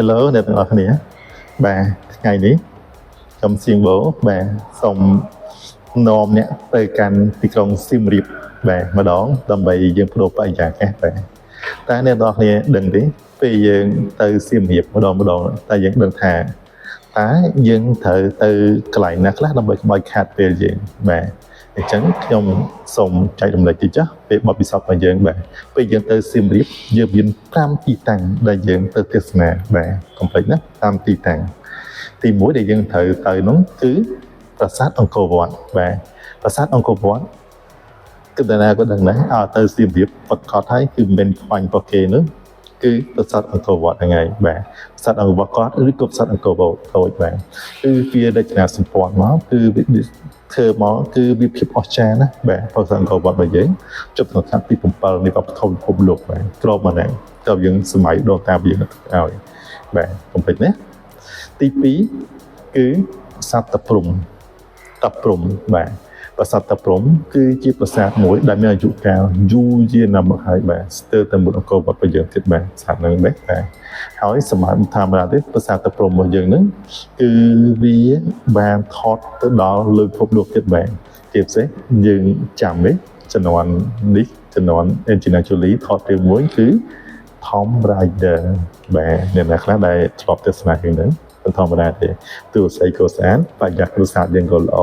Hello អ្នកទាំងអស់គ្នាបាទថ្ងៃនេះខ្ញុំសៀងបូបាទសូមនាំអ្នកទៅកាន់ទីក្រុងសៀមរាបបាទម្ដងដើម្បីយើងបដូរបរិយាកាសបាទតែអ្នកទាំងអស់គ្នាដឹងទេពេលយើងទៅសៀមរាបម្ដងតែយើងដឹងថាតើយើងត្រូវទៅកន្លែងណាខ្លះដើម្បីកុំឲ្យខាតពេលយើងបាទអញ្ចឹងខ្ញុំសូមចែករំលែកតិចពីបទពិសោធន៍របស់យើងបាទពេលយើងទៅសៀមរាបយើងមាន5ទីតាំងដែលយើងទៅទស្សនាបាទកុំភ្លេចណា5ទីតាំងទី1ដែលយើងត្រូវទៅនោះគឺប្រាសាទអង្គរវត្តបាទប្រាសាទអង្គរវត្តគឺតាណាក៏ដឹងដែរទៅសៀមរាបប្រកាសហើយគឺមិនមែនខ្វាញ់របស់គេនោះគឺប្រាសាទអង្គរវត្តហ្នឹងហើយបាទប្រាសាទអង្គរវត្តគាត់ឬក៏ប្រាសាទអង្គរវត្តតូចបាទគឺវារចនាសម្ព័ន្ធមកគឺធ្វើមកគឺវាភាពអស្ចារ្យណាបាទប្រាសាទអង្គរវត្តរបស់យើងជប់សង្កាត់ទី7នៃវប្បធម៌ពិភពលោកបាទក្របមកហ្នឹងតើយើងសម័យដូនតាយើងឲ្យបាទកុំភ្លេចណាទី2គឺប្រាសាទតាព្រំបាទប្រាសាទតាព្រំគឺជាប្រាសាទមួយដែលមានអាយុកាលយូរយារណាស់មកហើយបាទស្ទើរតែមុនអង្គរវត្តរបស់យើងទៀតបាទប្រាសាទហ្នឹងបាទហើយសម័យធម្មតាទេប្រាសាទតាព្រំរបស់យើងហ្នឹងគឺវាបានថតទៅដល់លើពិភពលោកទៀតបាទជាពិសេសយើងចាំទេជំនាន់នេះជំនាន់ Angelina Jolie ថតរឿងមួយគឺ Tom Raider បាទអ្នកណាខ្លះដែលធ្លាប់ទស្សនារឿងហ្នឹងមិនធម្មតាទេទស្សនីយក៏ស្អាតបរិយាកាសប្រាសាទយើងក៏ល្អ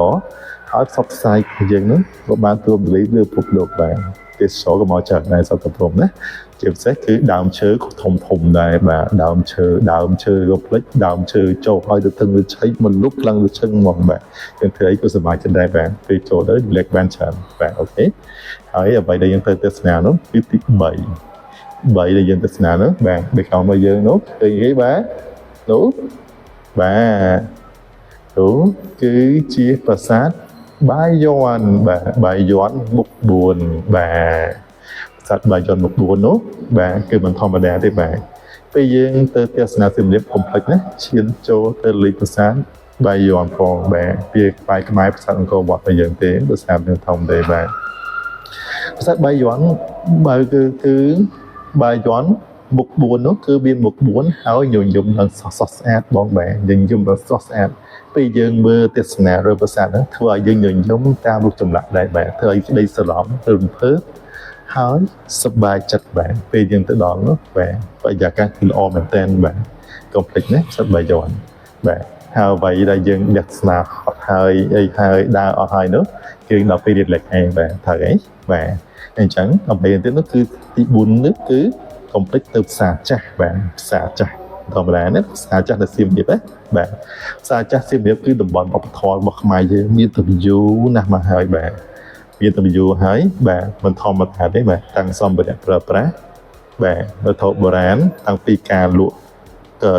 ហើយផ្សព្វផ្សាយយើងនឹងក៏បានទូមទលីលើពិភពលោកដែរទេសចរក៏មកចាក់ដែរសត្វព្រំណាជាពិសេសគឺដើមឈើធំដែរបាទដើមឈើក៏ផ្លិចដើមឈើចូលឲ្យទៅទឹងលើឆៃមកលុបឡើងលើឈឹងហ្មងបាទយើងធ្វើអីក៏សប្បាយចិត្តដែរបាទពេលចូលទៅលេខបានច្រើនបាទអូខេហើយអ្វីដែលយើងទៅទស្សនានោះគឺទី3ដែលយើងទស្សនានោះបាទបេខំរបស់យើងនោះឃើញគេបាទនោះបាទនោះគឺជាប្រាសាទបាយ័នបាទបាយ័នមុខ4បាទប្រាសាទបាយ័នមុខ4នោះបាទគឺមិនធម្មតាទេបាទពេលយើងទៅទស្សនាសៀមរាបកុំភ្លេចណាឈានចូលទៅលេខប្រាសាទបាយ័នផងបាទវាក្បែរប្រាសាទអង្គរវត្តរបស់យើងទេប្រាសាទនឹងធំទេបាទប្រាសាទបាយ័នបើគឺបាយ័នមុខ4នោះគឺមានមុខ4ហើយញញឹមនឹងសស្អាតបងបាទញញឹមដល់សស្អាតពេលយើងមើលទេសនារប្រាសាទហ្នឹងធ្វើឲ្យយើងញញឹមតាមរូបចម្លាក់ដែរបាទធ្វើឲ្យក្តីស្រឡំរំភើបហើយសប្បាយចិត្តបាទពេលយើងទៅដល់នោះបាទបរិយាកាសគឺល្អមែនទែនបាទកុំភ្លេចណាសិតបាយ័នបាទហើយអ្វីដែលយើងអ្នកស្នាអត់ហើយអីហើយដើរអស់ហើយនោះគឺដល់ពេលរៀបលេខឯងបាទត្រូវអីបាទអញ្ចឹងអ្វីទៀតនោះគឺទី4នេះគឺកុំភ្លេចទៅផ្សារចាស់បាទផ្សារចាស់ធម្មតាណាផ្សារចាស់នៅសៀមរាបបាទផ្សារចាស់សៀមរាបគឺតំបន់វប្បធម៌របស់ខ្មែរយើងមានទៅយូរណាស់មកហើយបាទមានទៅយូរហើយបាទមិនធម្មតាទេបាទតាំងសម្ភារៈប្រើប្រាស់បាទវត្ថុបុរាណតាំងពីការលក់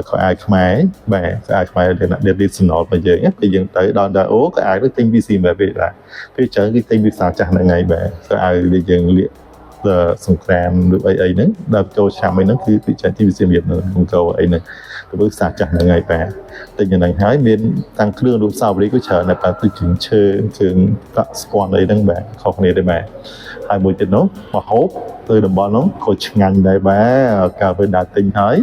ខោអាវខ្មែរបាទខោអាវខ្មែរដែលឌីសំណល់របស់យើងពេលយើងទៅដល់អូខោអាវទៅទិញពីសៀមរាបទេបាទពេលច្រើនគឺទិញពីផ្សារចាស់ហ្នឹងហើយបាទខោអាវដែលយើងលាក់សង្គ្រាមឬអីហ្នឹងដល់ចូលឆ្នាំអីហ្នឹងគឺពីចាស់ទីវិស័យរៀបនៅអង្គរអីហ្នឹងទៅមើលសាចាស់ហ្នឹងហើយបាទតែយ៉ាងហ្នឹងហើយមានតាំងគ្រឿងរូបសាវរីយ៍ក៏ច្រើនដែរបាទទៅជើងឈើគ្រឿងប្រាក់ស្ពាន់អីហ្នឹងបាទខុសគ្នាទេបាទហើយមួយទៀតនោះមកហូបទៅតំបន់នោះក៏ឆ្ងាញ់ដែរបាទកាលពេលដើរទិញហើយ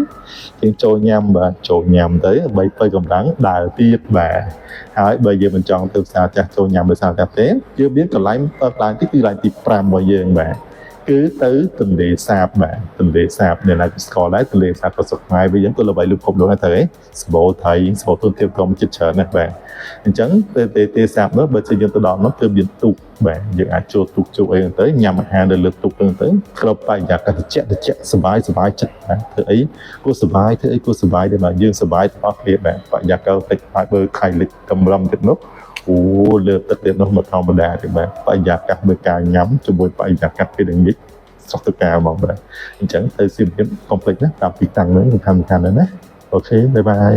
យើងចូលញ៉ាំបាទចូលញ៉ាំទៅបីទៅកម្លាំងដើរទៀតបាទហើយបើយើងមិនចង់ទៅផ្សារចាស់ចូលញ៉ាំដោយសារតែទេយើងមានកន្លែងឡើងទីគឺកន្លែងទី5របស់យើងបាទគឺទៅទន្លេសាបបាទទន្លេសាបនៅនៅស្គាល់ដែរទន្លេសាបប្រសិទ្ធខ្មែរវិញយើងក៏ល្បីលើពិភពលោកដែរទៅសម្បូរថៃសម្បូរទុនធាតុធម្មជាតិច្រើនណាស់បាទអញ្ចឹងពេលទេសាបនោះបើជាយើងទៅដល់នោះគឺមានទូកបាទយើងអាចចូលទូកជុកអីទៅញ៉ាំអាហារនៅលើទូកហ្នឹងទៅគ្រប់បរិយាកាសត្រជាក់សប្បាយចិត្តបាទធ្វើអីក៏សប្បាយធ្វើអីក៏សប្បាយដែរបាទយើងសប្បាយទាំងអស់គ្នាបាទបរិយាកាសតិចហើយបើខៃលិចកម្រំទៀតនោះអូលើទឹកទៀតនោះមកធម្មតាទេបាទបរិយាកាសមើលការញ៉ាំជាមួយបរិយាកាសពេលល្ងាចស្រស់ទៅការហ្មងបាទអញ្ចឹងទៅសៀមរាបកុំភ្លេចណាតាមទីតាំងហ្នឹងសំខាន់ណាស់ណាអូខេបាយបាយ